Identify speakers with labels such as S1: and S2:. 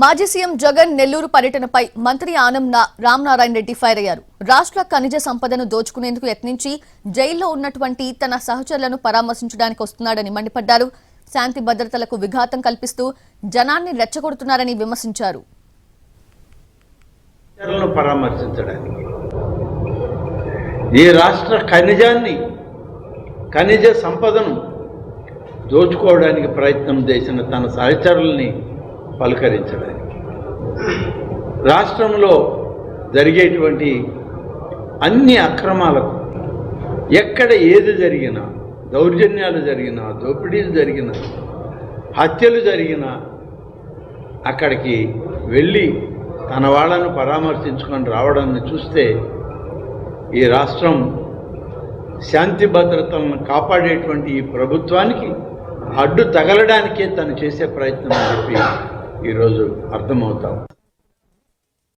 S1: మాజీ సీఎం జగన్ నెల్లూరు పర్యటనపై మంత్రి ఆనం రామనారాయణ రెడ్డి ఫైర్ అయ్యారు. రాష్ట్ర ఖనిజ సంపదను దోచుకునేందుకు యత్నించి జైల్లో ఉన్నటువంటి తన సహచరులను పరామర్శించడానికి వస్తున్నాడని మండిపడ్డారు. శాంతి భద్రతలకు విఘాతం కల్పిస్తూ జనాన్ని రెచ్చగొడుతున్నారని విమర్శించారు.
S2: ఈ రాష్ట్ర ఖనిజ సంపదను దోచుకోవడానికి ప్రయత్నం చేసిన తన సహచరుల్ని పలకరించడానికి, రాష్ట్రంలో జరిగేటువంటి అన్ని అక్రమాలకు ఎక్కడ ఏది జరిగినా, దౌర్జన్యాలు జరిగినా, దోపిడీలు జరిగినా, హత్యలు జరిగినా అక్కడికి వెళ్ళి తన వాళ్ళను పరామర్శించుకొని రావడాన్ని చూస్తే ఈ రాష్ట్రం శాంతి భద్రతలను కాపాడేటువంటి ఈ ప్రభుత్వానికి అడ్డు తగలడానికే తను చేసే ప్రయత్నం అని చెప్పి ఈరోజు అర్థమవుతాం.